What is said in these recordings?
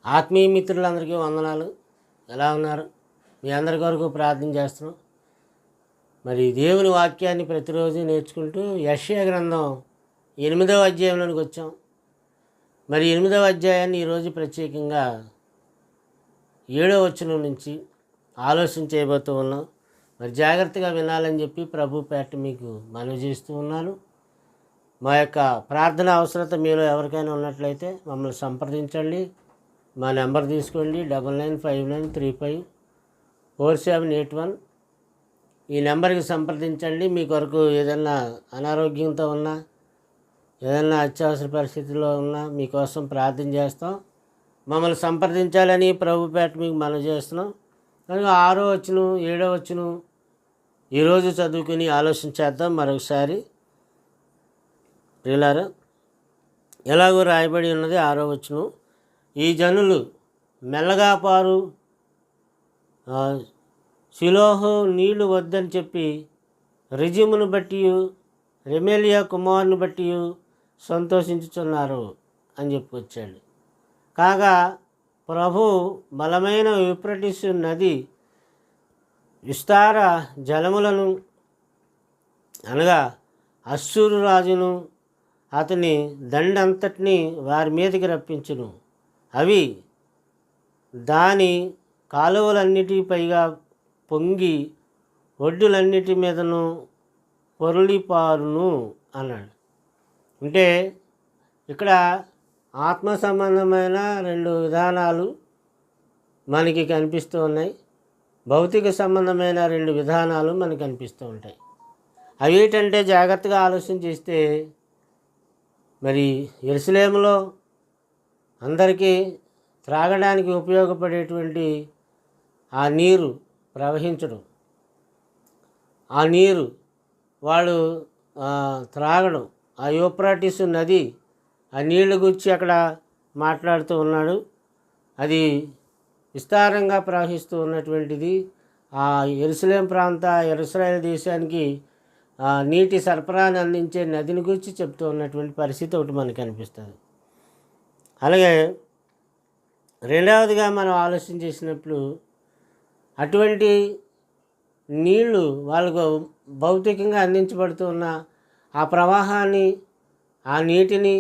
ఆత్మీయ మిత్రులందరికీ వందనాలు. ఎలా ఉన్నారు? మీ అందరి కొరకు ప్రార్థన చేస్తున్నాం. మరి దేవుని వాక్యాన్ని ప్రతిరోజు నేర్చుకుంటూ యెషయా గ్రంథం 8వ అధ్యాయంలోనికి వచ్చాం. మరి 8వ అధ్యాయాన్ని ఈరోజు ప్రత్యేకంగా 7వ వచనం నుంచి ఆలోచన చేయబోతూ ఉన్నాం. మరి జాగ్రత్తగా వినాలని చెప్పి ప్రభు పేట మీకు మనవి చేస్తూ ఉన్నాను. మా యొక్క ప్రార్థన అవసరత మీలో ఎవరికైనా ఉన్నట్లయితే మమ్మల్ని సంప్రదించండి. మా నెంబర్ తీసుకోండి 9959354781. ఈ నెంబర్కి సంప్రదించండి. మీ కొరకు ఏదైనా అనారోగ్యంతో ఉన్నా, ఏదైనా అత్యవసర పరిస్థితిలో ఉన్నా మీకోసం ప్రార్థన చేస్తాం. మమ్మల్ని సంప్రదించాలని ప్రభుపేట మీకు మనవి చేస్తున్నాం. కనుక 6వ వచనం 7వ వచనం ఈరోజు చదువుకుని ఆలోచన చేద్దాం. మరొకసారి ప్రియులారా, ఎలాగో రాయబడి ఉన్నది 6వ వచనం. ఈ జనులు మెల్లగా పారు షిలోహు నీళ్లు వద్దని చెప్పి రిజిమును బట్టి రెమెలియా కుమారుని బట్టి సంతోషించుచున్నారు అని చెప్పుకొచ్చాడు. కాగా ప్రభు బలమైన యూఫ్రటీసు నది విస్తార జలములను అనగా అశ్షూరు రాజును అతని దండంతటిని వారి మీదకి రప్పించును. అవి దాని కాలువలన్నిటి పైగా పొంగి ఒడ్డులన్నిటి మీదను పొరలిపారును అన్నాడు. అంటే ఇక్కడ ఆత్మ సంబంధమైన 2 విధానాలు మనకి కనిపిస్తూ ఉన్నాయి. భౌతిక సంబంధమైన 2 విధానాలు మనకు కనిపిస్తూ ఉంటాయి. అవి ఏంటంటే జాగ్రత్తగా ఆలోచన చేస్తే, మరి యెరూషలేములో అందరికీ త్రాగడానికి ఉపయోగపడేటువంటి ఆ నీరు ప్రవహించడం, ఆ నీరు వాళ్ళు త్రాగడం, ఆ యూఫ్రటీసు నది ఆ నీళ్ల గురించి అక్కడ మాట్లాడుతూ ఉన్నాడు. అది విస్తారంగా ప్రవహిస్తూ ఉన్నటువంటిది. ఆ యెరూషలేం ప్రాంత ఇశ్రాయేలు దేశానికి నీటి సరఫరాని అందించే నదిని గురించి చెప్తూ ఉన్నటువంటి పరిస్థితి ఒకటి మనకు కనిపిస్తుంది. అలాగే రెండవదిగా మనం ఆలోచన చేసినప్పుడు అటువంటి నీళ్లు వాళ్ళకు భౌతికంగా అందించబడుతున్న ఆ ప్రవాహాన్ని, ఆ నీటిని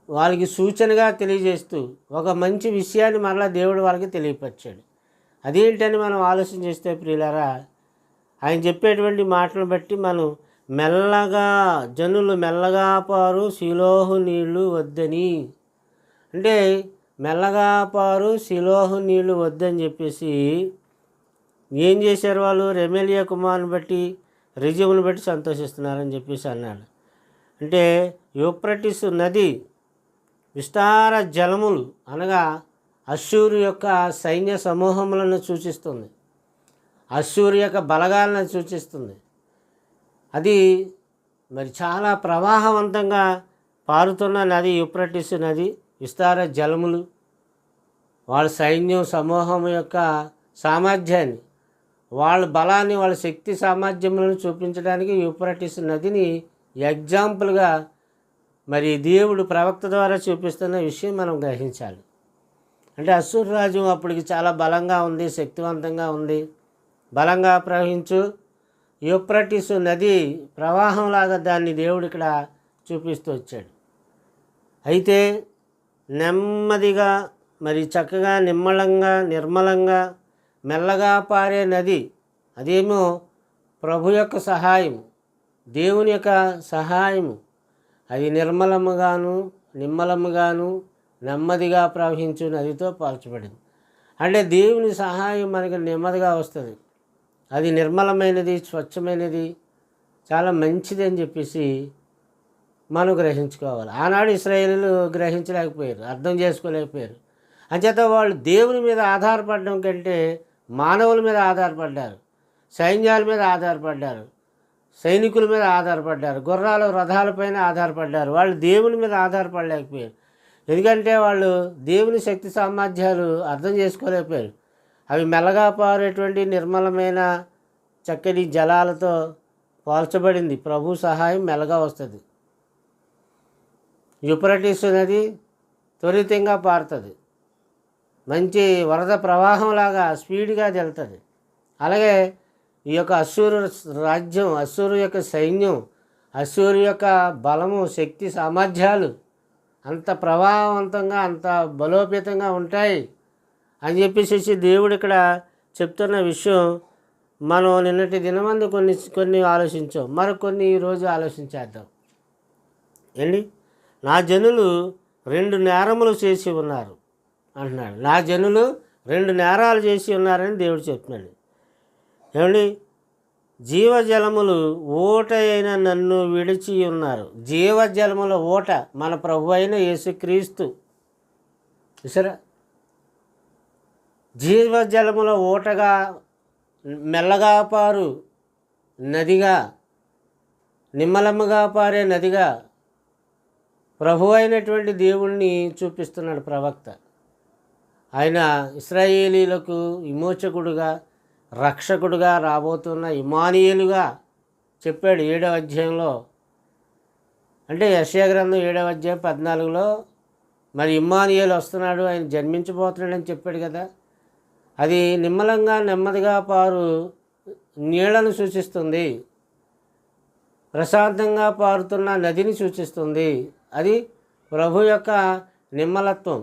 వాళ్ళకి సూచనగా తెలియజేస్తూ ఒక మంచి విషయాన్ని మరలా దేవుడు వాళ్ళకి తెలియపరిచాడు. అదేంటని మనం ఆలోచన చేస్తే ప్రియులారా, ఆయన చెప్పేటువంటి మాటలను బట్టి మనం జనులు మెల్లగా పారు షిలోహు నీళ్లు వద్దని, అంటే మెల్లగా పారు షిలోహు నీళ్లు వద్దని చెప్పేసి ఏం చేశారు వాళ్ళు? రెమెలియా కుమారుని బట్టి రిజిమును బట్టి సంతోషిస్తున్నారని చెప్పేసి అన్నాడు. అంటే యూఫ్రటీసు నది విస్తార జలములు అనగా అశ్షూరు యొక్క సైన్య సమూహములను సూచిస్తుంది. అశ్షూరు యొక్క బలగాలను సూచిస్తుంది. అది మరి చాలా ప్రవాహవంతంగా పారుతున్న నది యూఫ్రటీసు నది. విస్తార జలములు వాళ్ళ సైన్యం సమూహం యొక్క సామర్థ్యాన్ని, వాళ్ళ బలాన్ని, వాళ్ళ శక్తి సామర్థ్యములను చూపించడానికి యూఫ్రటీసు నదిని ఎగ్జాంపుల్గా మరి దేవుడు ప్రవక్త ద్వారా చూపిస్తున్న విషయం మనం గ్రహించాలి. అంటే అశ్షూరు రాజ్యం అప్పటికి చాలా బలంగా ఉంది, శక్తివంతంగా ఉంది. బలంగా ప్రవహించు యూఫ్రటీసు నది ప్రవాహంలాగా దాన్ని దేవుడు ఇక్కడ చూపిస్తూ వచ్చాడు. అయితే నెమ్మదిగా మరి చక్కగా నిర్మలంగా మెల్లగా పారే నది, అదేమో ప్రభు యొక్క సహాయము, దేవుని యొక్క సహాయము. అది నిమ్మలముగాను నెమ్మదిగా ప్రవహించు నదితో పోల్చబడింది. అంటే దేవుని సహాయం మనకి నెమ్మదిగా వస్తుంది. అది నిర్మలమైనది, స్వచ్ఛమైనది, చాలా మంచిది అని చెప్పేసి మనం గ్రహించుకోవాలి. ఆనాడు ఇశ్రాయేలీయులు గ్రహించలేకపోయారు, అర్థం చేసుకోలేకపోయారు. అంచేత వాళ్ళు దేవుని మీద ఆధారపడడం కంటే మానవుల మీద ఆధారపడ్డారు, సైన్యాల మీద ఆధారపడ్డారు, సైనికుల మీద ఆధారపడ్డారు, గుర్రాలు రథాలపైన ఆధారపడ్డారు. వాళ్ళు దేవుని మీద ఆధారపడలేకపోయారు. ఎందుకంటే వాళ్ళు దేవుని శక్తి సామర్థ్యాలు అర్థం చేసుకోలేకపోయారు. అవి మెల్లగా పారేటువంటి నిర్మలమైన చక్కటి జలాలతో పోల్చబడింది. ప్రభు సహాయం మెల్లగా వస్తుంది. యూఫ్రటీసు నది త్వరితంగా పారుతుంది, మంచి వరద ప్రవాహంలాగా స్పీడ్గా వెళ్తుంది. అలాగే ఈ యొక్క అశ్షూరు రాజ్యం, అశ్షూరు యొక్క సైన్యం, అశ్షూరు యొక్క బలము, శక్తి, సామర్థ్యాలు అంత ప్రభావవంతంగా, అంత బలోపేతంగా ఉంటాయి అని చెప్పేసి దేవుడు ఇక్కడ చెప్తున్న విషయం మనం నిన్నటి దినమందు కొన్ని ఆలోచించాం, మరికొన్ని ఈరోజు ఆలోచించేద్దాం. ఏంటి? నా జనులు 2 నేరములు చేసి ఉన్నారు అంటున్నాడు. నా జనులు 2 నేరాలు చేసి ఉన్నారని దేవుడు చెప్తున్నాడు. ఏమండి? జీవజలములు ఊట అయిన నన్ను విడిచి ఉన్నారు. జీవజలముల ఊట మన ప్రభు అయిన యేసుక్రీస్తు. చూసారా? జీవజలముల ఊటగా, మెల్లగా పారు నదిగా, నిమ్మలమ్మగా పారే నదిగా ప్రభు అయినటువంటి దేవుణ్ణి చూపిస్తున్నాడు ప్రవక్త. ఆయన ఇశ్రాయేలీలకు విమోచకుడుగా, రక్షకుడుగా రాబోతున్న ఇమ్మానుయేలుగా చెప్పాడు 7వ అధ్యాయంలో. అంటే యెషయా గ్రంథం 7వ అధ్యాయం 14లో మరి ఇమ్మానుయేలు వస్తున్నాడు, ఆయన జన్మించబోతున్నాడని చెప్పాడు కదా. అది నిమ్మలంగా నెమ్మదిగా పారు నీళ్లను సూచిస్తుంది, ప్రశాంతంగా పారుతున్న నదిని సూచిస్తుంది. అది ప్రభు యొక్క నిమ్మలత్వం,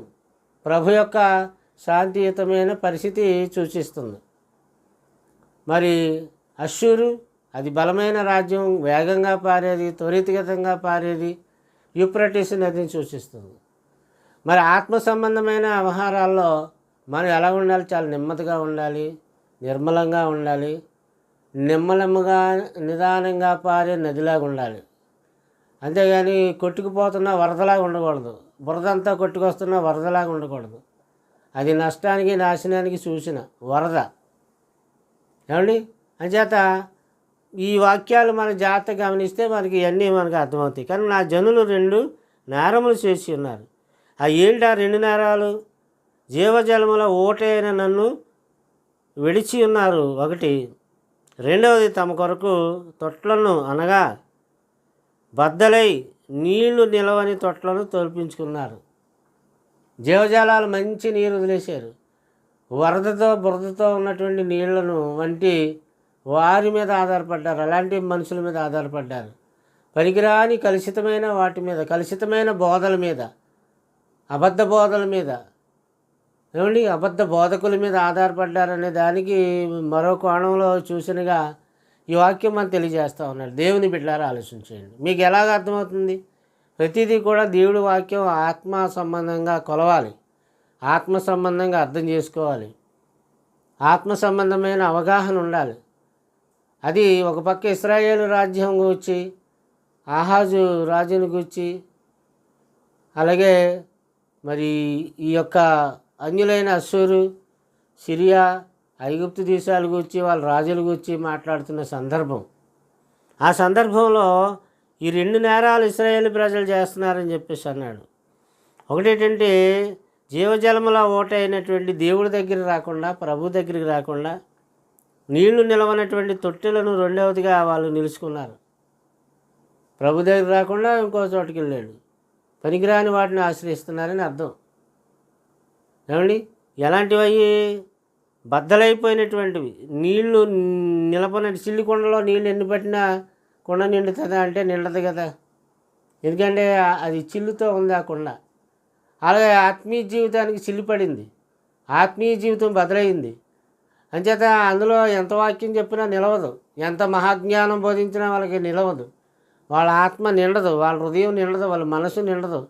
ప్రభు యొక్క శాంతియుతమైన పరిస్థితి సూచిస్తుంది. మరి అశ్షూరు అది బలమైన రాజ్యం, వేగంగా పారేది, త్వరితగతంగా పారేది, యూఫ్రటీస్ నదిని సూచిస్తుంది. మరి ఆత్మ సంబంధమైన వ్యవహారాల్లో మనం ఎలా ఉండాలి? చాలా నెమ్మదిగా ఉండాలి, నిర్మలంగా ఉండాలి, నిమ్మలముగా నిదానంగా పారే నదిలాగా ఉండాలి. అంతేగాని కొట్టుకుపోతున్న వరదలాగా ఉండకూడదు, బురదంతా కొట్టుకొస్తున్న వరదలాగా ఉండకూడదు. అది నష్టానికి, నాశనానికి సూచన వరద. ఏమండి? అంచేత ఈ వాక్యాలు మన జాగ్రత్తగా గమనిస్తే మనకి ఇవన్నీ మనకు అర్థమవుతాయి. కానీ నా జనులు 2 నేరములు చేసి ఉన్నారు. ఆ ఏంటి ఆ 2 నేరాలు? జీవజలముల ఊట అయిన నన్ను విడిచి ఉన్నారు ఒకటి. రెండవది, తమ కొరకు తొట్లను అనగా బద్దలై నీళ్లు నిలవని తొట్లను తోల్పించుకున్నారు. జీవజాలాలు మంచి నీరు వదిలేశారు. వరదతో బురదతో ఉన్నటువంటి నీళ్లను వంటి వారి మీద ఆధారపడ్డారు, అలాంటి మనుషుల మీద ఆధారపడ్డారు. పనికిరాని కలుషితమైన వాటి మీద, కలుషితమైన బోధల మీద, అబద్ధ బోధల మీద, ఏమండి అబద్ధ బోధకుల మీద ఆధారపడ్డారనే దానికి మరో కోణంలో చూసినగా ఈ వాక్యం మనం తెలియజేస్తూ ఉన్నాడు. దేవుని బిడ్డలారా ఆలోచించేయండి. మీకు ఎలాగ అర్థమవుతుంది? ప్రతిదీ కూడా దేవుడి వాక్యం ఆత్మ సంబంధంగా కొలవాలి, ఆత్మ సంబంధంగా అర్థం చేసుకోవాలి, ఆత్మ సంబంధమైన అవగాహన ఉండాలి. అది ఒక పక్క ఇశ్రాయేలు రాజ్యం గూర్చి, ఆహాజు రాజుని గూర్చి, అలాగే మరి ఈ యొక్క అన్యులైన అశ్షూరు, సిరియా, ఐగుప్తు దేశాల గురించి, వాళ్ళ రాజుల గురించి మాట్లాడుతున్న సందర్భం. ఆ సందర్భంలో ఈ 2 నేరాలు ఇశ్రాయేలు ప్రజలు చేస్తున్నారని చెప్పేసి అన్నాడు. ఒకటేంటంటే జీవజలముల ఊట అయినటువంటి దేవుడి దగ్గర రాకుండా, ప్రభు దగ్గరికి రాకుండా, నీళ్లు నిలవనటువంటి తొట్టెలను రెండవదిగా వాళ్ళు నిలుచుకున్నారు. ప్రభు దగ్గర రాకుండా ఇంకో చోటుకి వెళ్ళాడు. పనికిరాని వాటిని ఆశ్రయిస్తున్నారని అర్థం. ఏమండి? ఎలాంటివి? బద్దలైపోయినటువంటివి, నీళ్లు నిలపనట్టు. చిల్లి కుండలో నీళ్ళు ఎన్ని పట్టినా కుండ నిండుతుందా అంటే నిండదు కదా, ఎందుకంటే అది చిల్లుతో ఉంది ఆ కుండ. అలాగే ఆత్మీయ జీవితానికి చిల్లు పడింది, ఆత్మీయ జీవితం బదలైంది. అంచేత అందులో ఎంత వాక్యం చెప్పినా నిలవదు, ఎంత మహాజ్ఞానం బోధించినా వాళ్ళకి నిలవదు, వాళ్ళ ఆత్మ నిండదు, వాళ్ళ హృదయం నిండదు, వాళ్ళ మనసు నిండదు.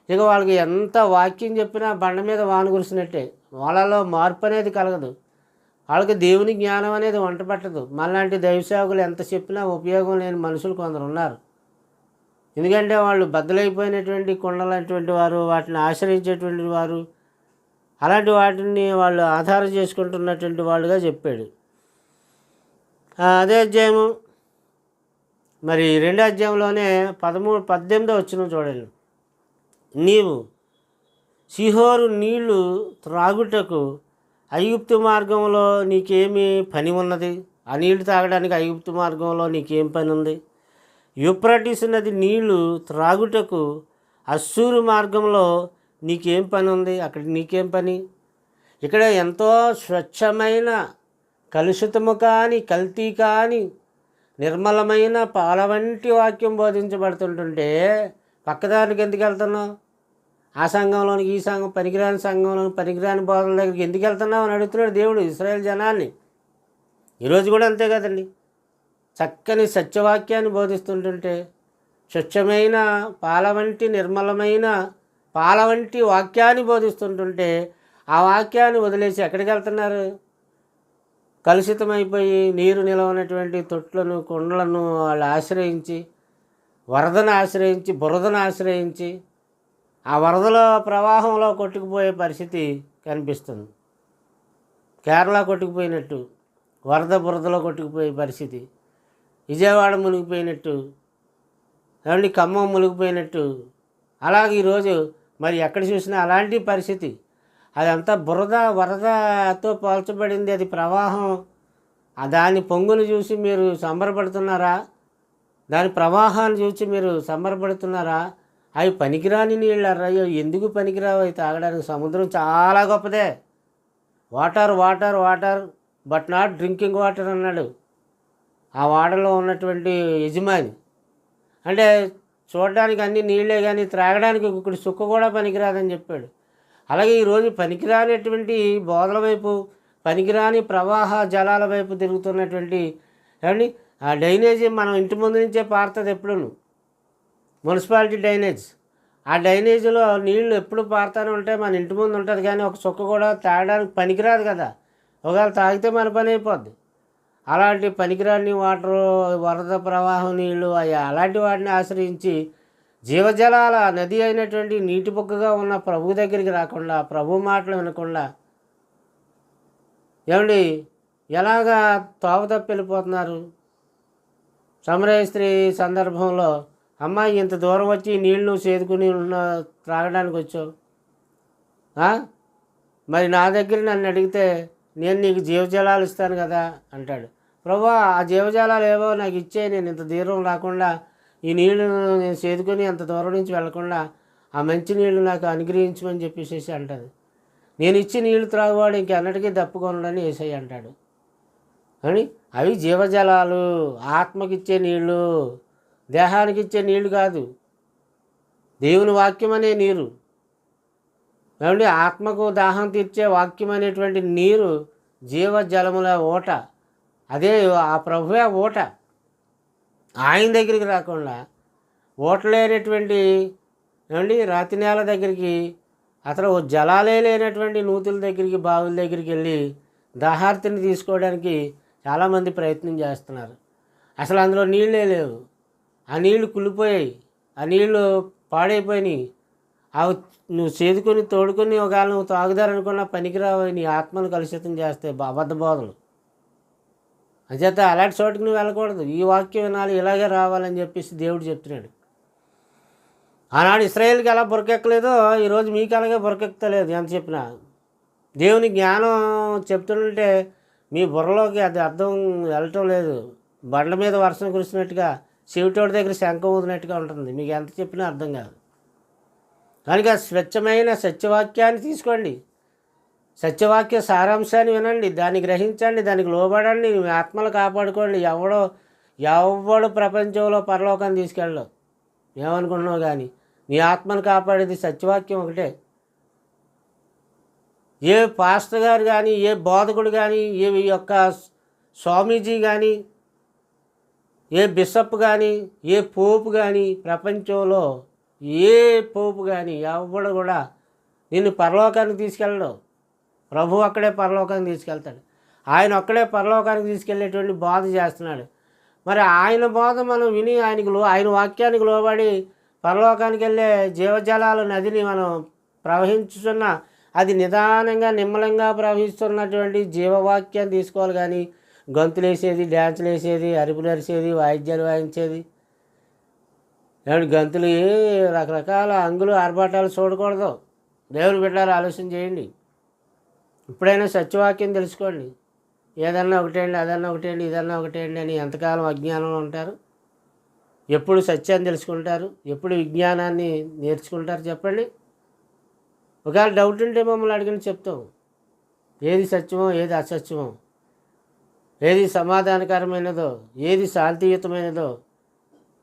ఇక వాళ్ళకి ఎంత వాక్యం చెప్పినా బండ మీద వాన కురిసినట్టే, వాళ్ళలో మార్పు అనేది కలగదు. వాళ్ళకి దేవుని జ్ఞానం అనేది వంట పట్టదు. మనలాంటి దైవసేవకులు ఎంత చెప్పినా ఉపయోగం లేని మనుషులు కొందరు ఉన్నారు. ఎందుకంటే వాళ్ళు బద్దలైపోయినటువంటి కుండలైనటువంటి వారు, వాటిని ఆశ్రయించేటువంటి వారు, అలాంటి వాటిని వాళ్ళు ఆధారం చేసుకుంటున్నటువంటి వాళ్ళుగా చెప్పాడు. అదే అధ్యాయము మరి 2వ అధ్యాయంలోనే 18వ వచనం చూడండి. నీవు సీహోరు నీళ్లు త్రాగుటకు ఐగుప్తు మార్గంలో నీకేమి పని ఉన్నది? ఆ నీళ్లు తాగడానికి ఐగుప్తు మార్గంలో నీకేం పని ఉంది? యూఫ్రటీసు నది నీళ్లు త్రాగుటకు అశ్షూరు మార్గంలో నీకేం పని ఉంది అక్కడ? నీకేం పని? ఇక్కడ ఎంతో స్వచ్ఛమైన, కలుషితము కాని, కల్తీ కాని, నిర్మలమైన పాల వంటి వాక్యం బోధించబడుతుంటుంటే పక్కదారికి ఎందుకు వెళ్తున్నావు? ఆ సంఘంలోనికి, ఈ సంఘం, పనికిరాని సంఘంలోని, పనికిరాని బోధల దగ్గరికి ఎందుకు వెళ్తున్నావు అని అడుగుతున్నాడు దేవుడు ఇశ్రాయేలు జనాల్ని. ఈరోజు కూడా అంతే కదండి. చక్కని సత్యవాక్యాన్ని బోధిస్తుంటుంటే, స్వచ్ఛమైన పాల వంటి, నిర్మలమైన పాల వంటి వాక్యాన్ని బోధిస్తుంటుంటే ఆ వాక్యాన్ని వదిలేసి ఎక్కడికి వెళ్తున్నారు? కలుషితమైపోయి నీరు నిలవనటువంటి తొట్లను, కుండలను వాళ్ళు ఆశ్రయించి, వరదను ఆశ్రయించి, బురదను ఆశ్రయించి ఆ వరదలో ప్రవాహంలో కొట్టుకుపోయే పరిస్థితి కనిపిస్తుంది. కేరళ కొట్టుకుపోయినట్టు, వరద బురదలో కొట్టుకుపోయే పరిస్థితి, విజయవాడ మునిగిపోయినట్టు, ఏమండి ఖమ్మం మునిగిపోయినట్టు. అలాగే ఈరోజు మరి ఎక్కడ చూసినా అలాంటి పరిస్థితి. అదంతా బురద, వరదతో పోల్చబడింది. అది ప్రవాహం. దాని పొంగును చూసి మీరు సంబరపడుతున్నారా? దాని ప్రవాహాన్ని చూసి మీరు సంబరపడుతున్నారా? అవి పనికిరాని నీళ్ళు. అయ్యో ఎందుకు పనికిరావు అవి తాగడానికి? సముద్రం చాలా గొప్పదే. Water water water but not drinking water అన్నాడు ఆ వాటర్లో ఉన్నటువంటి యజమాని. అంటే చూడడానికి అన్ని నీళ్ళే కానీ త్రాగడానికి ఇక్కడ సుక్క కూడా పనికిరాదని చెప్పాడు. అలాగే ఈరోజు పనికిరానటువంటి బోధల వైపు, పనికిరాని ప్రవాహ జలాల వైపు తిరుగుతున్నటువంటి ఏమండి ఆ డ్రైనేజీ మనం ఇంటి ముందు నుంచే పారుతుంది ఎప్పుడూ. Municipality drainage. ఆ డ్రైనేజీలో నీళ్లు ఎప్పుడు పారుతూనే ఉంటాయి. మన ఇంటి ముందు ఉంటుంది కానీ ఒక చుక్క కూడా తాగడానికి పనికిరాదు కదా. ఒకవేళ తాగితే మన పని అయిపోద్ది. అలాంటి పనికిరాని వాటరు, వరద ప్రవాహం నీళ్ళు అలాంటి వాటిని ఆశ్రయించి జీవజలాల నది అయినటువంటి నీటి బొగ్గగా ఉన్న ప్రభు దగ్గరికి రాకుండా, ప్రభు మాటలు వినకుండా ఏమండి ఎలాగా తోవ తప్పి వెళ్ళిపోతున్నారు. సమరయ స్త్రీ సందర్భంలో, అమ్మాయి ఇంత దూరం వచ్చి నీళ్ళు సేదుకుని త్రాగడానికి వచ్చావు, మరి నా దగ్గర నన్ను అడిగితే నేను నీకు జీవజలాలు ఇస్తాను కదా అంటాడు. ప్రభువా ఆ జీవజలాలు ఏవో నాకు ఇచ్చే, నేను ఇంత దూరం రాకుండా ఈ నీళ్లు నేను సేదుకొని అంత దూరం నుంచి వెళ్లకుండా ఆ మంచి నీళ్లు నాకు అనుగ్రహించమని చెప్పేసి అంటాడు. నేను ఇచ్చి నీళ్లు త్రాగువాడు ఇంకెన్నటికీ దప్పుకొనడని యేసయ్య అంటాడు. అని అవి జీవజలాలు, ఆత్మకిచ్చే నీళ్ళు, దేహానికి ఇచ్చే నీళ్లు కాదు. దేవుని వాక్యం అనే నీరు, ఏమండి ఆత్మకు దాహం తీర్చే వాక్యం అనేటువంటి నీరు జీవజలముల ఓట. అదే ఆ ప్రభువే ఓట. ఆయన దగ్గరికి రాకుండా ఓటలేనటువంటి ఏమండి రాతి నేల దగ్గరికి, అసలు జలాలే లేనటువంటి నూతుల దగ్గరికి, బావుల దగ్గరికి వెళ్ళి దాహార్తిని తీసుకోవడానికి చాలామంది ప్రయత్నం చేస్తున్నారు. అసలు అందులో నీళ్ళే లేవు. ఆ నీళ్లు కుళ్ళిపోయాయి, ఆ నీళ్లు పాడైపోయినాయి. అవి నువ్వు చేదుకొని తోడుకొని ఒకవేళ నువ్వు తాగుదారనుకున్న పనికిరావు. నీ ఆత్మను కలుషితం చేస్తే అబద్ధ బోధలు. అంచేత అలాంటి చోటుకి నువ్వు వెళ్ళకూడదు. ఈ వాక్యం వినాలి, ఇలాగే రావాలని చెప్పేసి దేవుడు చెప్తున్నాడు. ఆనాడు ఇశ్రాయేల్కి ఎలా బురకెక్కలేదో ఈరోజు మీకు అలాగే బురకెక్కలేదు. ఎంత చెప్పినా దేవుని జ్ఞానం చెప్తుంటే మీ బుర్రలోకి అది అర్థం వెళ్ళటం లేదు. బండ మీద వర్షం కురిసినట్టుగా, చెవిటోడి దగ్గర శంఖం ఊదినట్టుగా ఉంటుంది. మీకు ఎంత చెప్పినా అర్థం కాదు. కనుక స్వచ్ఛమైన సత్యవాక్యాన్ని తీసుకోండి, సత్యవాక్య సారాంశాన్ని వినండి, దాన్ని గ్రహించండి, దానికి లోబడండి, మీ ఆత్మలు కాపాడుకోండి. ఎవడు ప్రపంచంలో పరలోకాన్ని తీసుకెళ్ళవు ఏమనుకుంటున్నావు కానీ నీ ఆత్మను కాపాడేది సత్యవాక్యం ఒకటే. ఏ పాస్టర్ గారు కానీ, ఏ బోధకుడు కానీ, ఏ యొక్క స్వామీజీ కానీ, ఏ బిషప్ కానీ, ఏ పోపు కానీ, ప్రపంచంలో ఏ పోపు కానీ ఎవడు కూడా నిన్ను పరలోకానికి తీసుకెళ్ళడు. ప్రభు అక్కడే పరలోకానికి తీసుకెళ్తాడు. ఆయన ఒక్కడే పరలోకానికి తీసుకెళ్ళేటువంటి బోధ చేస్తున్నాడు. మరి ఆయన బోధ మనం విని ఆయన వాక్యానికి లోబడి పరలోకానికి వెళ్ళే జీవజలాల నదిని మనం ప్రవహించుతున్న, అది నిదానంగా నిమ్మలంగా ప్రవహిస్తున్నటువంటి జీవవాక్యాన్ని తీసుకోవాలి. కానీ గొంతులు వేసేది, డ్యాన్సులు వేసేది, అరుపులు అరిసేది, వాయిద్యాలు వాయించేది, ఏమిటి గంతులు, రకరకాల అంగులు ఆర్భాటాలు చూడకూడదు. దేవుని బిడ్డలారా ఆలోచన చేయండి. ఇప్పుడైనా సత్యవాక్యం తెలుసుకోండి. ఏదన్నా ఒకటేండి, అదన్నా ఒకటేండి, ఇదన్నా ఒకటేండి అని ఎంతకాలం అజ్ఞానంలో ఉంటారు? ఎప్పుడు సత్యాన్ని తెలుసుకుంటారు? ఎప్పుడు విజ్ఞానాన్ని నేర్చుకుంటారు చెప్పండి? ఒకవేళ డౌట్ ఉంటే మమ్మల్ని అడిగిన చెప్తాం, ఏది సత్యమో ఏది అసత్యమో, ఏది సమాధానకరమైనదో ఏది శాంతియుతమైనదో,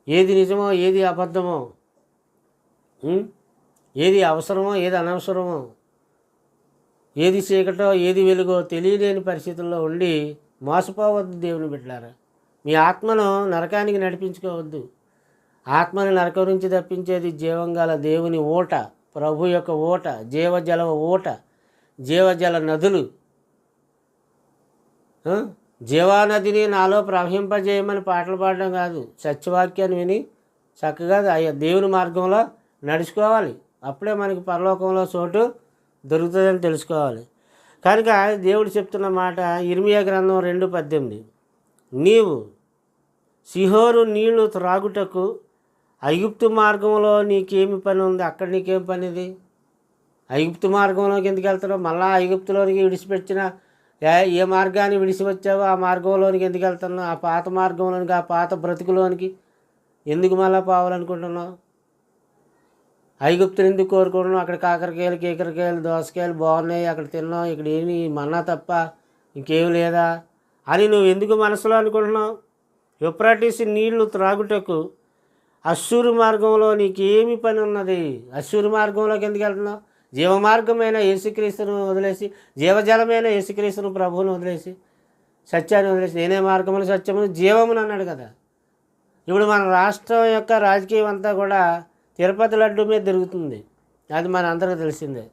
ఏది నిజమో ఏది అబద్ధమో, ఏది అవసరమో ఏది అనవసరమో, ఏది చీకటో ఏది వెలుగో తెలియలేని పరిస్థితుల్లో ఉండి మోసపోవద్దు దేవుని బిడ్డలారా. మీ ఆత్మను నరకానికి నడిపించుకోవద్దు. ఆత్మని నరకం నుంచి తప్పించేది జీవంగల దేవుని ఊట, ప్రభు యొక్క ఊట, జీవజల ఊట, జీవజల నదులు. జీవానదిని నాలో ప్రవహింపజేయమని పాటలు పాడడం కాదు, సత్యవాక్యాన్ని విని చక్కగా దేవుని మార్గంలో నడుచుకోవాలి. అప్పుడే మనకి పరలోకంలో చోటు దొరుకుతుందని తెలుసుకోవాలి. కనుక దేవుడు చెప్తున్న మాట ఇర్మియా గ్రంథం 2:18, నీవు సిహోరు నీళ్లు త్రాగుటకు ఐగుప్తు మార్గంలో నీకేమి పని ఉంది? అక్కడ నీకేం పనిది? ఐగుప్తు మార్గంలోకి ఎందుకు వెళ్తారో? మళ్ళీ ఐగుప్తులోనికి విడిచిపెట్టిన ఏ మార్గాన్ని విడిచి వచ్చావో ఆ మార్గంలోనికి ఎందుకు వెళ్తున్నావు? ఆ పాత మార్గంలోనికి, ఆ పాత బ్రతుకులోనికి ఎందుకు మళ్ళీ పోవాలనుకుంటున్నావు? ఐగుప్తుని ఎందుకు కోరుకుంటున్నావు? అక్కడ కాకరకాయలు కీకరకాయలు దోసకాయలు బాగున్నాయి, అక్కడ తిన్నాం, ఇక్కడ ఏమి మన్నా తప్ప ఇంకేం లేదా అని నువ్వు ఎందుకు మనసులో అనుకుంటున్నావు? యూఫ్రటీసు నీళ్లు త్రాగుటకు అశ్షూరు మార్గంలో నీకేమి పని ఉన్నది? అశ్షూరు మార్గంలోకి ఎందుకు వెళ్తున్నావు? జీవమార్గమైన యేసుక్రీస్తును వదిలేసి, జీవజలమైన యేసుక్రీస్తును ప్రభువును వదిలేసి, సత్యాన్ని వదిలేసి, నేనే మార్గమును సత్యమును జీవమును అన్నాడు కదా. ఇప్పుడు మన రాష్ట్రం యొక్క రాజకీయం అంతా కూడా తిరుపతి లడ్డు మీద తిరుగుతుంది. అది మన అందరికీ తెలిసిందే.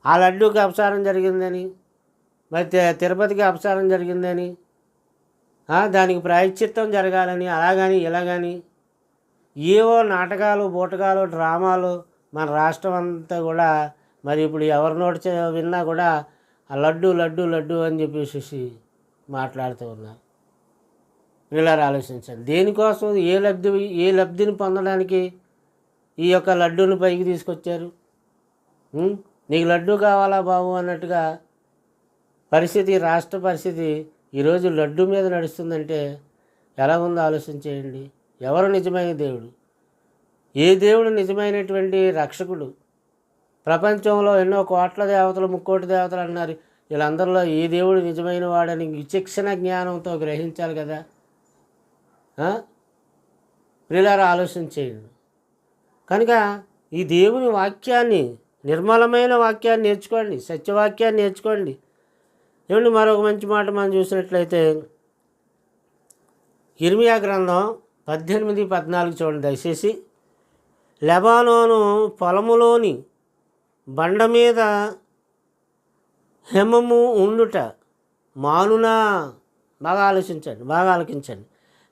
ఆ లడ్డూకి అపచారం జరిగిందని, మరి తిరుపతికి అపచారం జరిగిందని, దానికి ప్రాయశ్చిత్తం జరగాలని, అలాగని ఇలాగని ఏవో నాటకాలు బూటకాలు డ్రామాలు మన రాష్ట్రం అంతా కూడా. మరి ఇప్పుడు ఎవరి నోటి విన్నా కూడా ఆ లడ్డు లడ్డు లడ్డు అని చెప్పేసి మాట్లాడుతూ ఉన్నారు. ఇలా ఆలోచించండి, దేనికోసం ఏ లబ్ధిని పొందడానికి ఈ యొక్క లడ్డూని పైకి తీసుకొచ్చారు? నీకు లడ్డు కావాలా బాబు అన్నట్టుగా పరిస్థితి, రాష్ట్ర పరిస్థితి ఈరోజు లడ్డు మీద నడుస్తుందంటే ఎలా ఉందో ఆలోచించేయండి. ఎవరు నిజమైన దేవుడు? ఏ దేవుడు నిజమైనటువంటి రక్షకుడు? ప్రపంచంలో ఎన్నో కోట్ల దేవతలు, ముక్కోటి దేవతలు అన్నారు. వీళ్ళందరిలో ఏ దేవుడు నిజమైన వాడని విచక్షణ జ్ఞానంతో గ్రహించాలి కదా. ప్రియులారా ఆలోచించేయండి. కనుక ఈ దేవుని వాక్యాన్ని, నిర్మలమైన వాక్యాన్ని నేర్చుకోండి, సత్యవాక్యాన్ని నేర్చుకోండి. ఏమండి, మరొక మంచి మాట మనం చూసినట్లయితే ఇర్మియా గ్రంథం 18:14 చూడండి దయచేసి. లెబానోను పొలములోని బండ మీద హేమము ఉండుట మానునా. బాగా ఆలోచించండి, బాగా ఆలకించండి.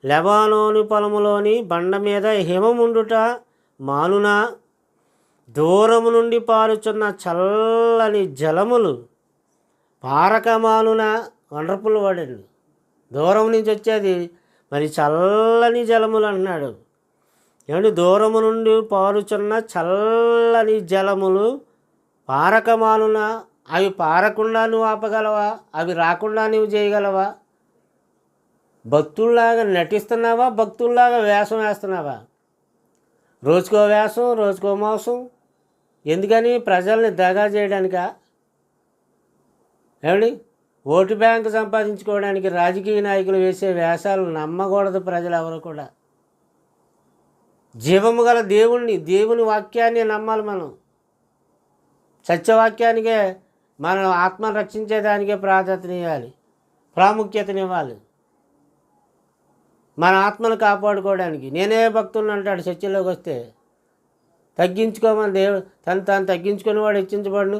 లెబానోను పొలములోని బండ మీద హిమముండుట మానునా, దూరము నుండి పారుచున్న చల్లని జలములు పారక మానునా. వండర్ఫుల్ వాడండి. దూరం నుంచి వచ్చేది మరి చల్లని జలములు అంటున్నాడు. ఏమంటే దూరము నుండి పారుచున్న చల్లని జలములు పారక మానునా. అవి పారకుండా నువ్వు ఆపగలవా? అవి రాకుండా నువ్వు చేయగలవా? భక్తుల్లాగా నటిస్తున్నావా? భక్తుల్లాగా వేషం వేస్తున్నావా? రోజుకో వేషం, రోజుకో మోసం. ఎందుకని? ప్రజల్ని దగా చేయడానికా? ఏమండి, ఓటు బ్యాంకు సంపాదించుకోవడానికి రాజకీయ నాయకులు వేసే వేషాలు నమ్మకూడదు ప్రజలు ఎవరు కూడా. జీవము గల దేవుని వాక్యాన్ని నమ్మాలి మనం. సత్యవాక్యానికే మనం ఆత్మను రక్షించేదానికే ప్రాముఖ్యతనివ్వాలి. మన ఆత్మను కాపాడుకోవడానికి. నేనే భక్తులను అంటాడు చర్చిలోకి వస్తే. తగ్గించుకోమని దేవుడు, తాను తగ్గించుకునేవాడు హెచ్చించబడును,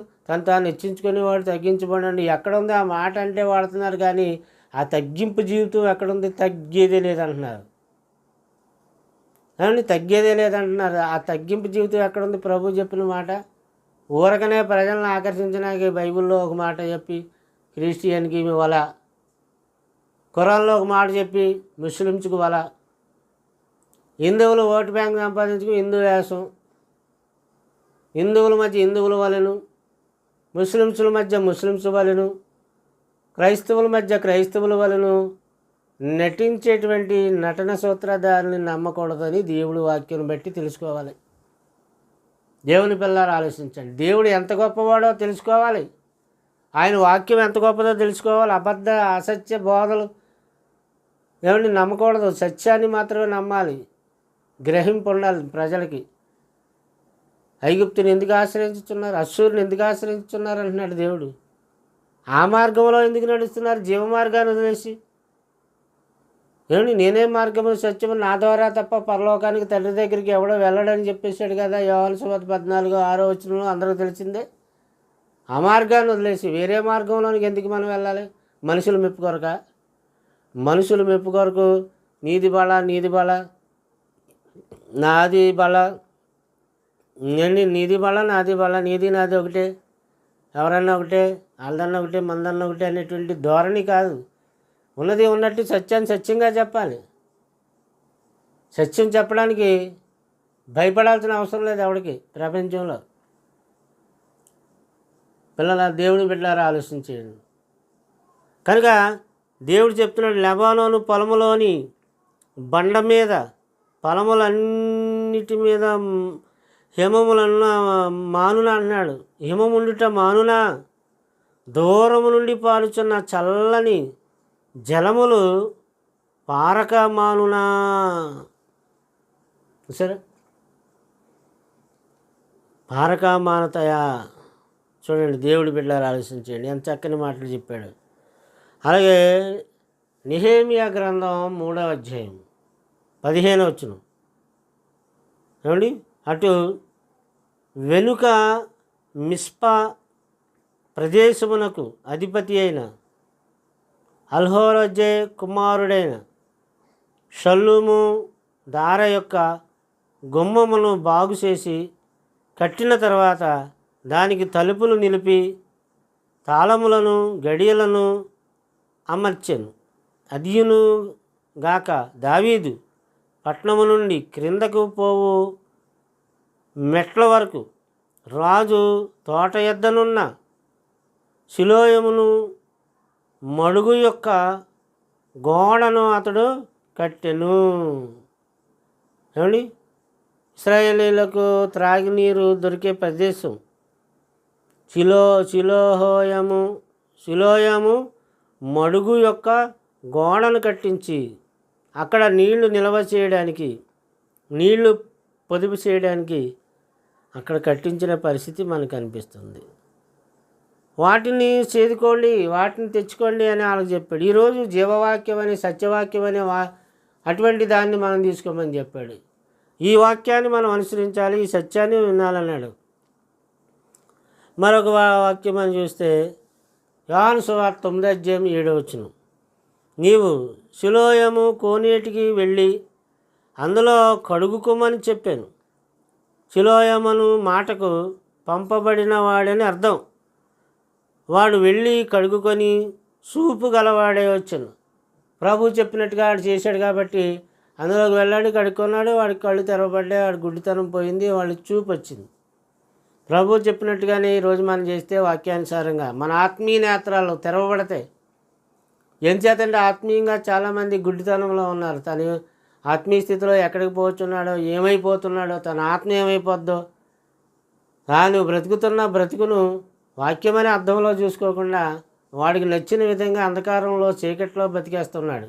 తాను హెచ్చించుకునేవాడు తగ్గించబడండి. ఎక్కడుంది ఆ మాట అంటే వాడుతున్నారు, కానీ ఆ తగ్గింపు జీవితం ఎక్కడుంది? తగ్గేదే లేదంటున్నారు. ఏమండి, తగ్గేదే లేదంటున్నారు. ఆ తగ్గింపు జీవితం ఎక్కడుంది? ప్రభు చెప్పిన మాట. ఊరకనే ప్రజలను ఆకర్షించడానికి బైబిల్లో ఒక మాట చెప్పి క్రిస్టియన్కి వల, ఖురాన్లో ఒక మాట చెప్పి ముస్లిమ్స్కి వల, హిందువులు ఓటు బ్యాంక్ సంపాదించుకు హిందూ వేషం, హిందువుల మధ్య హిందువుల వలెను, ముస్లిమ్స్ల మధ్య ముస్లిమ్స్ వలెను, క్రైస్తవుల మధ్య క్రైస్తవుల వలెను నటించేటువంటి నటన సూత్రధారిని నమ్మకూడదని దేవుడి వాక్యం బట్టి తెలుసుకోవాలి. దేవుని పిల్లలు ఆలోచించండి. దేవుడు ఎంత గొప్పవాడో తెలుసుకోవాలి. ఆయన వాక్యం ఎంత గొప్పదో తెలుసుకోవాలి. అసత్య బోధలు ఏమండి నమ్మకూడదు. సత్యాన్ని మాత్రమే నమ్మాలి. గ్రహింపు ఉండాలి ప్రజలకి. ఐగుప్తుని ఎందుకు ఆశ్రయించుతున్నారు, అశ్షూరుని ఎందుకు ఆశ్రయించుతున్నారు అంటున్నాడు దేవుడు. ఆ మార్గంలో ఎందుకు నడుస్తున్నారు? జీవ మార్గాన్ని వదిలేసి. ఏమండి నేనే మార్గము సత్యము, నా ద్వారా తప్ప పరలోకానికి తండ్రి దగ్గరికి ఎవడో వెళ్ళడని చెప్పేశాడు కదా యోహాను సువార్త 14:6 అందరికీ తెలిసిందే. ఆ మార్గాన్ని వదిలేసి వేరే మార్గంలోనికి ఎందుకు మనం వెళ్ళాలి? మనుషుల మెప్పు కొరక. మనుషుల మెప్పు కొరకు నీది బల నాది బల, నీది బల నాది బల, నీది నాది ఒకటే, ఎవరన్నా ఒకటే, వాళ్ళదన్నా ఒకటే, మందన్నా ఒకటే అనేటువంటి ధోరణి కాదు. ఉన్నది ఉన్నట్టు సత్యాన్ని సత్యంగా చెప్పాలి. సత్యం చెప్పడానికి భయపడాల్సిన అవసరం లేదు ఎవరికి ప్రపంచంలో. పిల్లల దేవుని బిడ్డలారా ఆలోచించేయండి. కనుక దేవుడు చెప్తున్నాడు, లెబానోను పొలములోని బండ మీద, పొలములన్నిటి మీద హిమములన్న మానున అన్నాడు. హిమముండుట మానున, దూరము నుండి పారుచున్న చల్లని జలములు పారక మానునా. సరే, పారక మానతయా. చూడండి దేవుడి బిడ్డలారా ఆలోచించండి, ఎంత చక్కని మాటలు చెప్పాడు. అలాగే నెహెమ్యా గ్రంథం 3వ అధ్యాయం 15వ వచనం ఏమండి, అటు వెనుక మిస్పా ప్రదేశమునకు అధిపతి అయిన అల్హోరజే కుమారుడైన షల్లూము దార యొక్క గుమ్మమును బాగు చేసి కట్టిన తర్వాత దానికి తలుపులు నిలిపి తాళములను గడియలను అమర్చెను. అదియును గాక దావీదు పట్టణము నుండి క్రిందకు పోవు మెట్ల వరకు రాజు తోట యొద్దనున్న శిలోయమును మడుగు యొక్క గోడను అతడు కట్టెను. ఏమండి, ఇశ్రాయేలీలకు త్రాగినీరు దొరికే ప్రదేశం శిలోయము మడుగు యొక్క గోడను కట్టించి అక్కడ నీళ్లు నిల్వ చేయడానికి, నీళ్లు పొదుపు చేయడానికి అక్కడ కట్టించిన పరిస్థితి మనకు కనిపిస్తుంది. వాటిని చేదుకోండి, వాటిని తెచ్చుకోండి అని వాళ్ళకి చెప్పాడు. ఈరోజు జీవవాక్యం అని, సత్యవాక్యం అని అటువంటి దాన్ని మనం తీసుకోమని చెప్పాడు. ఈ వాక్యాన్ని మనం అనుసరించాలి, ఈ సత్యాన్ని వినాలన్నాడు. మరొక వాక్యం అని చూస్తే యోహాను సువార్త 9వ అధ్యాయం 7వ వచనం, నీవు శిలోయము కోనేటికి వెళ్ళి అందులో కడుగుకోమని చెప్పాను. శిలోయమను మాటకు పంపబడిన వాడని అర్థం. వాడు వెళ్ళి కడుగుకొని చూపు గలవాడే వచ్చాను. ప్రభు చెప్పినట్టుగా వాడు చేశాడు కాబట్టి అందులోకి వెళ్ళాడు, కడుక్కున్నాడు, వాడికి కళ్ళు తెరవబడ్డాయి, వాడి గుడ్డితనం పోయింది, వాళ్ళకి చూపు వచ్చింది. ప్రభు చెప్పినట్టుగానే ఈరోజు మనం చేస్తే వాక్యానుసారంగా మన ఆత్మీయ నేత్రాలు తెరవబడతాయి. ఎంచేతంటే ఆత్మీయంగా చాలామంది గుడ్డితనంలో ఉన్నారు. తను ఆత్మీయ స్థితిలో ఎక్కడికి పోతున్నాడో, ఏమైపోతున్నాడో, తన ఆత్మ ఏమైపోద్దో, తాను బ్రతుకుతున్న బ్రతుకును వాక్యమనే అర్థంలో చూసుకోకుండా వాడికి నచ్చిన విధంగా అంధకారంలో చీకట్లో బతికేస్తున్నాడు,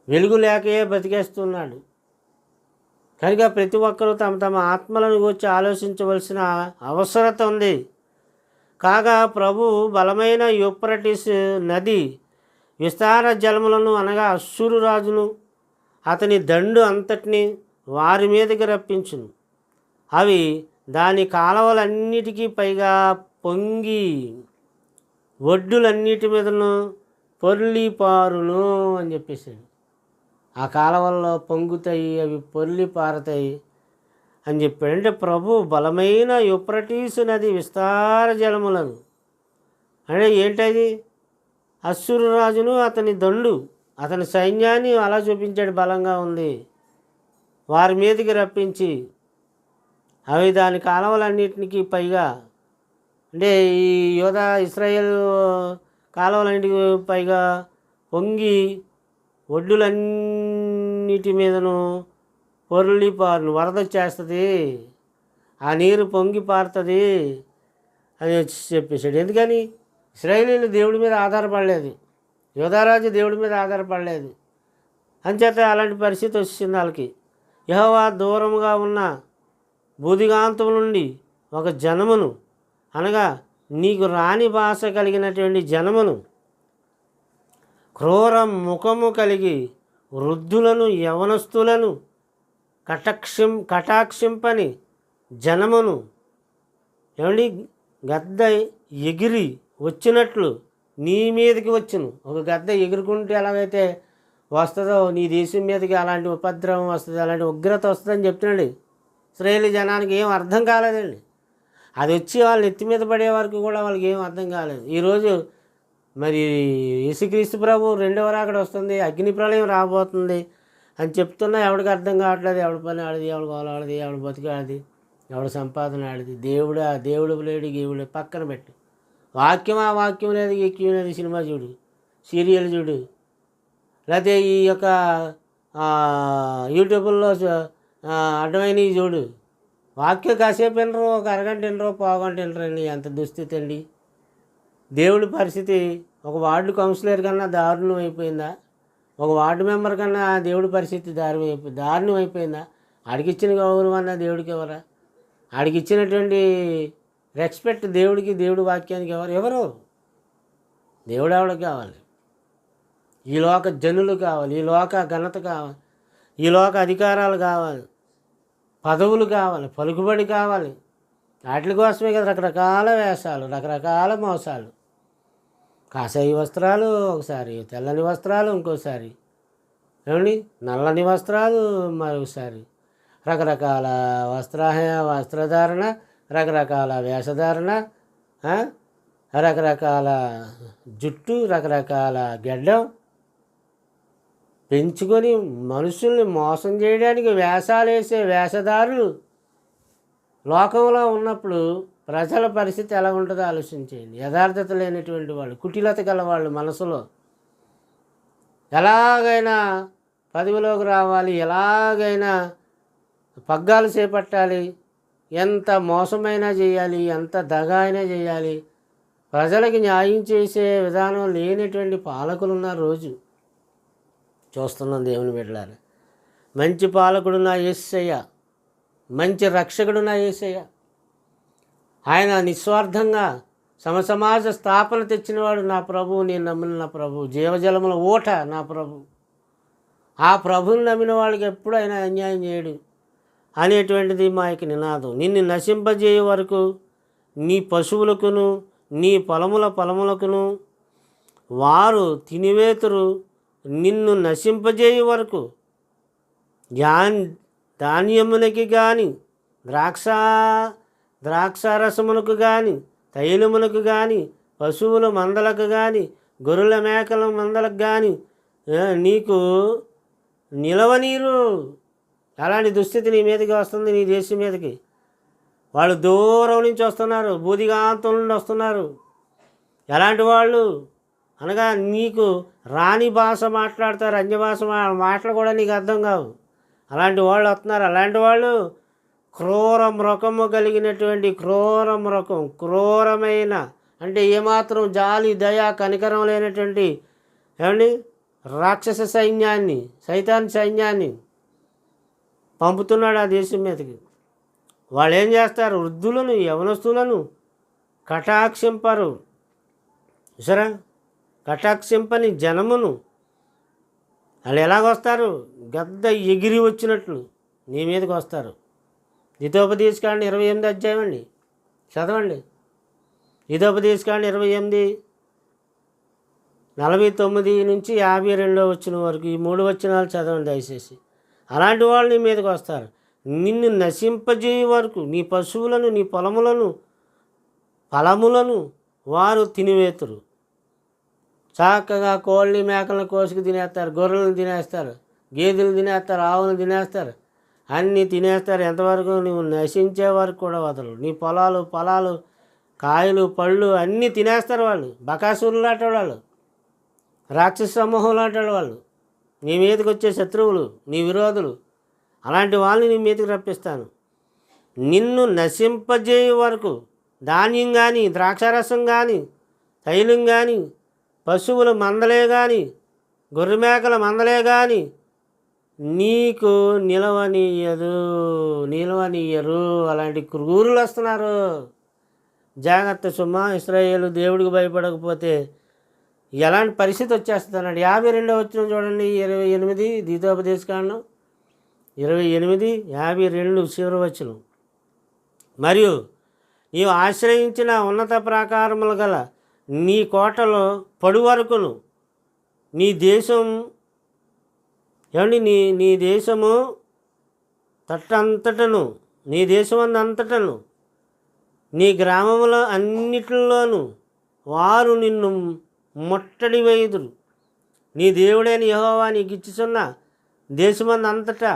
వెలుగు లేకయే బతికేస్తున్నాడు. కనుక ప్రతి ఒక్కరూ తమ తమ ఆత్మలను గురించి ఆలోచించవలసిన అవసరత ఉంది. కాగా ప్రభు బలమైన యూఫ్రటీస్ నది విస్తార జలములను అనగా అశ్షూరు రాజును అతని దండు అంతటిని వారి మీదకి రప్పించును. అవి దాని కాలవలన్నిటికీ పైగా పొంగి ఒడ్డులన్నిటి మీదను పొర్లిపారును అని చెప్పేసాడు. ఆ కాలవల్లో పొంగుతాయి, అవి పొర్లి పారతాయి అని చెప్పాడు. అంటే ప్రభు బలమైన యూఫ్రటీసు నది విస్తార జలములను అంటే ఏంటది? అశ్షూరు రాజును అతని దండు, అతని సైన్యాన్ని అలా చూపించాడు, బలంగా ఉంది, వారి మీదకి రప్పించి అవి దాని కాలువలన్నిటికి పైగా అంటే ఈ ఇశ్రాయేల్ కాలువలన్నిటికి పైగా పొంగి ఒడ్డులన్నిటి మీదను పొర్లిపారును, వరద వచ్చేస్తుంది. ఆ నీరు పొంగి పారుతుంది అని వచ్చి చెప్పేశాడు. ఎందుకని? ఇశ్రాయేలీయులు దేవుడి మీద ఆధారపడలేదు, యోధారాజు దేవుడి మీద ఆధారపడలేదు. అంచేత అలాంటి పరిస్థితి వచ్చింది వాళ్ళకి. యెహోవా దూరముగా ఉన్న భూదిగాంతం నుండి ఒక జనమును, అనగా నీకు రాని భాష కలిగినటువంటి జనమును, క్రూర ముఖము కలిగి వృద్ధులను యవనస్తులను కటాక్షింపని జనమును, ఏమండి, గద్ద ఎగిరి వచ్చినట్లు నీ మీదకి వచ్చును. ఒక గద్ద ఎగురుకుంటే ఎలాగైతే వస్తుందో నీ దేశం మీదకి అలాంటి ఉపద్రవం వస్తుంది, అలాంటి ఉగ్రత వస్తుందని చెప్తున్నాడు. ఇశ్రాయేలు జనానికి ఏం అర్థం కాలేదండి. అది వచ్చి వాళ్ళు ఎత్తి మీద పడే వరకు కూడా వాళ్ళకి ఏం అర్థం కాలేదు. ఈరోజు మరి యేసుక్రీస్తు ప్రభు రెండవ రాకడ వస్తుంది, అగ్ని ప్రళయం రాబోతుంది అని చెప్తున్నా ఎవడికి అర్థం కావట్లేదు. ఎవడి పని ఆడిది, ఎవడి గోల ఆడిది, ఎవడి బతికి ఆడిది, ఎవడి సంపాదన ఆడిది. దేవుడు లేడు, గేవుడు పక్కన పెట్టి ఆ వాక్యం లేదు, ఎక్యం లేదు. సినిమా చూడు, సీరియల్ చూడు, లేకపోతే ఈ యొక్క యూట్యూబ్లో అడ్డమైనవి చూడు. వాక్యం కాసేపు వినరు, ఒక అరగంట వినరు, పావుగంట వినరండి. ఎంత దుస్థితి అండి. దేవుడి పరిస్థితి ఒక వార్డు కౌన్సిలర్ కన్నా దారుణం అయిపోయిందా? ఒక వార్డు మెంబర్ కన్నా దేవుడి పరిస్థితి దారుణం అయిపోయిందా? ఆడికిచ్చిన గౌరవం అన్నా దేవుడికి ఎవరా? ఆడికిచ్చినటువంటి రెస్పెక్ట్ దేవుడికి, దేవుడి వాక్యానికి ఎవరు? దేవుడు ఆవిడకి కావాలి, ఈ లోక జనులు కావాలి, ఈ లోక ఘనత కావాలి, ఈ లోక అధికారాలు కావాలి, పదవులు కావాలి, పలుకుబడి కావాలి. వాటి కోసమే కదా రకరకాల వేషాలు, రకరకాల మోసాలు. కాషాయి వస్త్రాలు ఒకసారి, తెల్లని వస్త్రాలు ఇంకోసారి, ఏమండి, నల్లని వస్త్రాలు మరొకసారి, రకరకాల వస్త్రధారణ, రకరకాల వేషధారణ, రకరకాల జుట్టు, రకరకాల గెడ్డం పెంచుకొని మనుషుల్ని మోసం చేయడానికి వేషాలు వేసే వేషధారులు లోకంలో ఉన్నప్పుడు ప్రజల పరిస్థితి ఎలా ఉంటుందో ఆలోచించేయండి. యథార్థత లేనటువంటి వాళ్ళు, కుటిలత గల వాళ్ళు, మనసులో ఎలాగైనా పదవిలోకి రావాలి, ఎలాగైనా పగ్గాలు చేపట్టాలి, ఎంత మోసమైనా చేయాలి, ఎంత దగా అయినా చేయాలి. ప్రజలకి న్యాయం చేసే విధానం లేనటువంటి పాలకులు ఉన్న రోజు చూస్తున్నాం. దేవుని బిడ్డలారా, మంచి పాలకుడు నా యేసయ్య, మంచి రక్షకుడు నా యేసయ్య. ఆయన నిస్వార్థంగా సమసమాజ స్థాపన తెచ్చినవాడు నా ప్రభువు, నేను నమ్మిన నా ప్రభు, జీవజలముల ఊట నా ప్రభు. ఆ ప్రభువుని నమ్మిన వాళ్ళకి ఎప్పుడు ఆయన అన్యాయం చేయడు అనేటువంటిది మా యొక్క నినాదం. నిన్ను నశింపజేయ వరకు నీ పశువులకును నీ పొలములకును వారు తినివేతురు. నిన్ను నశింపజేయ వరకు ధాన్యమునకి కానీ ద్రాక్షారసమునకు కానీ తైలమునకు కానీ పశువుల మందలకు కానీ గొర్రెల మేకల మందలకు కానీ నీకు నిలవనీరు. అలాంటి దుస్థితి నీ మీదకి వస్తుంది, నీ దేశం మీదకి. వాళ్ళు దూరం నుంచి వస్తున్నారు, బూదిగాంతం నుండి వస్తున్నారు. ఎలాంటి వాళ్ళు అనగా నీకు రాని భాష మాట్లాడతారు, అన్య భాష మాటలు కూడా నీకు అర్థం కావు. అలాంటి వాళ్ళు వస్తున్నారు. అలాంటి వాళ్ళు క్రూర మృగము కలిగినటువంటి క్రూరమైన అంటే ఏమాత్రం జాలి దయ కనికరం లేనటువంటి ఏమండి రాక్షస సైన్యాన్ని, సైతాన్ సైన్యాన్ని పంపుతున్నాడు ఆ దేశం మీదకి. వాళ్ళు ఏం చేస్తారు? వృద్ధులను యవనస్తులను కటాక్షింపరు. సరే, కటాక్షింపని జనమును వాళ్ళు ఎలాగొస్తారు? గద్ద ఎగిరి వచ్చినట్లు నీ మీదకి వస్తారు. హితోపదేశకాండ 28 అధ్యాయం అండి, చదవండి. హితోపదేశకాండ 28 49 నుంచి 52 వచ్చిన వరకు ఈ 3 వచనాలు చదవండి దయచేసి. అలాంటి వాళ్ళు నీ మీదకి వస్తారు. నిన్ను నశింపజేయ వరకు నీ పశువులను నీ ఫలములను వారు తినివేతురు. చక్కగా కోళ్ళని మేకలను కోసుకు తినేస్తారు, గొర్రెలను తినేస్తారు, గేదెలు తినేస్తారు, ఆవులను తినేస్తారు, అన్నీ తినేస్తారు. ఎంతవరకు? నువ్వు నశించే వరకు కూడా వదలరు. నీ పొలాలు కాయలు పళ్ళు అన్నీ తినేస్తారు వాళ్ళు. బకాసురులు లాంటి వాళ్ళు, రాక్షస సమూహం లాంటి వాళ్ళు, నీ మీదకి వచ్చే శత్రువులు, నీ విరోధులు. అలాంటి వాళ్ళని నీ మీదకి రప్పిస్తాను. నిన్ను నశింపజేయ వరకు ధాన్యం కానీ, ద్రాక్షారసం కానీ, తైలం కానీ, పశువుల మందలే కానీ, గొర్రెమేకల మందలే కానీ నీకు నిలవనీయరు. అలాంటి క్రూరులు వస్తున్నారు. జాగ్రత్త సుమా. ఇశ్రాయేలు దేవుడికి భయపడకపోతే ఎలాంటి పరిస్థితి వచ్చేస్తున్నాడు. 52వ వచనం చూడండి, 28 ద్వితోపదేశకాండం 28, 52 చివరి వచనం. మరియు నీవు ఆశ్రయించిన ఉన్నత ప్రాకారములు గల నీ కోటలో పడు వరకును నీ దేశం నీ దేశము తట్టంతటను, నీ దేశమందంతటను, నీ గ్రామముల అన్నిటిలోనూ వారు నిన్ను ముట్టడి వేయుదురు. నీ దేవుడైన యెహోవా నీకు ఇచ్చుచున్న దేశమందంతటా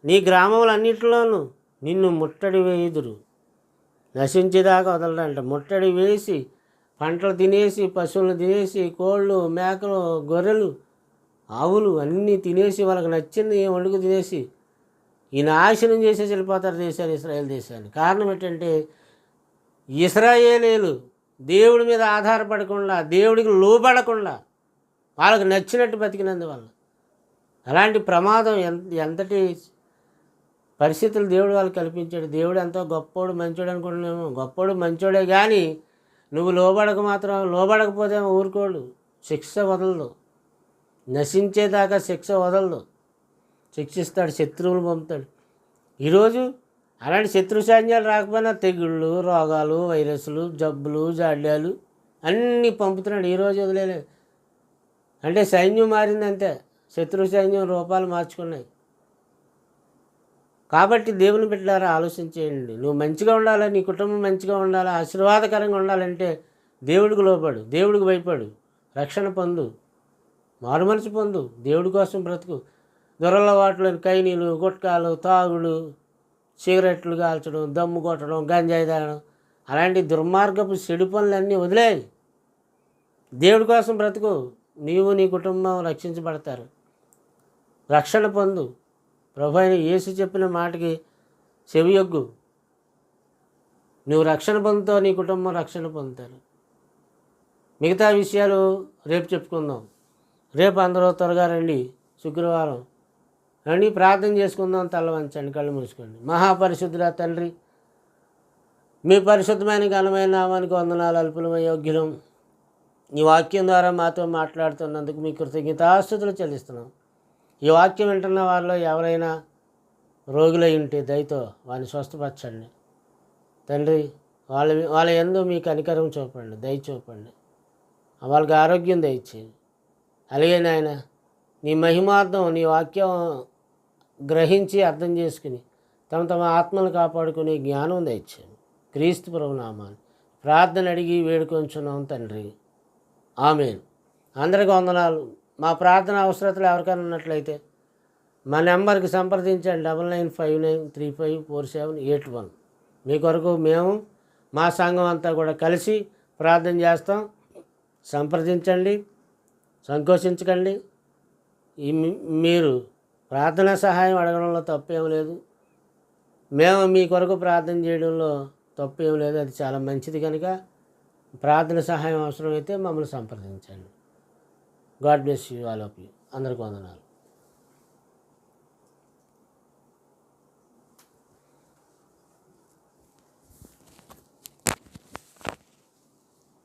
నీ గ్రామములన్నిటిలోనూ నిన్ను ముట్టడి వేయుదురు. నశించేదాకా వదలడంట. ముట్టడి వేసి పంటలు తినేసి, పశువులు తినేసి, కోళ్ళు, మేకలు, గొర్రెలు, ఆవులు అన్నీ తినేసి, వాళ్ళకి నచ్చింది వండుకు తినేసి ఈ నాశనం చేసేసి వెళ్ళిపోతారు దేశాన్ని, ఇశ్రాయేల్ దేశాన్ని. కారణం ఏంటంటే ఇశ్రాయేలీయులు దేవుడి మీద ఆధారపడకుండా, దేవుడికి లోబడకుండా వాళ్ళకి నచ్చినట్టు బతికినందువల్ల అలాంటి ప్రమాదం ఎంతటి పరిస్థితులు దేవుడు వాళ్ళకి కల్పించాడు. దేవుడు ఎంతో గొప్పోడు, మంచోడు అనుకుంటున్నాము. గొప్పోడు, మంచోడే కానీ నువ్వు లోబడకపోతే ఊరుకోడు. శిక్ష వదలదు. నశించేదాకా శిక్ష వదలదు. శిక్షిస్తాడు, శత్రువులు పంపుతాడు. ఈరోజు అలాంటి శత్రు సైన్యాలు రాకపోయినా తెగుళ్ళు, రోగాలు, వైరస్లు, జబ్బులు, జాడ్యాలు అన్నీ పంపుతున్నాడు. ఈరోజు వదిలేదు. అంటే సైన్యం మారిందంతే. శత్రు సైన్యం రూపాలు మార్చుకున్నాయి. కాబట్టి దేవుని బిడ్డలారా ఆలోచించేయండి. నువ్వు మంచిగా ఉండాలి, నీ కుటుంబం మంచిగా ఉండాలి, ఆశీర్వాదకరంగా ఉండాలంటే దేవుడికి లోపడు, దేవుడికి భయపడు, రక్షణ పొందు, మారుమనసు పొందు, దేవుడి కోసం బ్రతుకు. దొరలవాట్లు, కైనీలు, గుట్కాలు, తాగుడు, సిగరెట్లు కాల్చడం, దమ్ము కొట్టడం, గంజాయి తాగడం అలాంటి దుర్మార్గపు చెడు పనులన్నీ వదిలేయి. దేవుడి కోసం బ్రతుకు. నీవు నీ కుటుంబం రక్షించబడతారు. రక్షణ పొందు. ప్రభు అయిన యేసు చెప్పిన మాటకి చెవియొగ్గు. నువ్వు రక్షణ పొందుతావు, నీ కుటుంబం రక్షణ పొందుతారు. మిగతా విషయాలు రేపు చెప్పుకుందాం. రేపు అందరూ త్వరగా రండి. శుక్రవారం రండి, ప్రార్థన చేసుకుందాం. తల వంచండి, కళ్ళు మూసుకోండి. మహాపరిశుద్ధుడా తండ్రి, మీ పరిశుద్ధమైన ఘనమైన నామానికి వందనాలు. అల్పులమై యోగ్యులం. ఈ వాక్యం ద్వారా మాతో మాట్లాడుతున్నందుకు మీ కృతజ్ఞతాస్తుతులు చెల్లిస్తున్నాం. ఈ వాక్యం వింటున్న వారిలో ఎవరైనా రోగులై ఉంటే దయతో వారిని స్వస్థపరచండి తండ్రి. వాళ్ళ యందు మీ కనికరం చూపండి, దయ చూపండి. వాళ్ళకి ఆరోగ్యం దయచేయండి. అలాగే నాయన, నీ మహిమార్థం నీ వాక్యం గ్రహించి అర్థం చేసుకుని తమ ఆత్మను కాపాడుకునే జ్ఞానం దయచేయండి. క్రీస్తు ప్రభువు నామాన్ని ప్రార్థన అడిగి వేడుకొంచున్నాం తండ్రి. ఆమేన్. అందరికీ వందనాలు. మా ప్రార్థన అవసరతలు ఎవరికైనా ఉన్నట్లయితే మా నెంబర్కి సంప్రదించండి. 9959354781. మీ కొరకు మేము మా సంఘం అంతా కూడా కలిసి ప్రార్థన చేస్తాం. సంప్రదించండి, సంకోచించకండి. మీరు ప్రార్థనా సహాయం అడగడంలో తప్పేం లేదు. మేము మీ కొరకు ప్రార్థన చేయడంలో తప్పేం లేదు. అది చాలా మంచిది. కనుక ప్రార్థన సహాయం అవసరమైతే మమ్మల్ని సంప్రదించండి. God bless you, all of you. అందరికీ వందనాలు.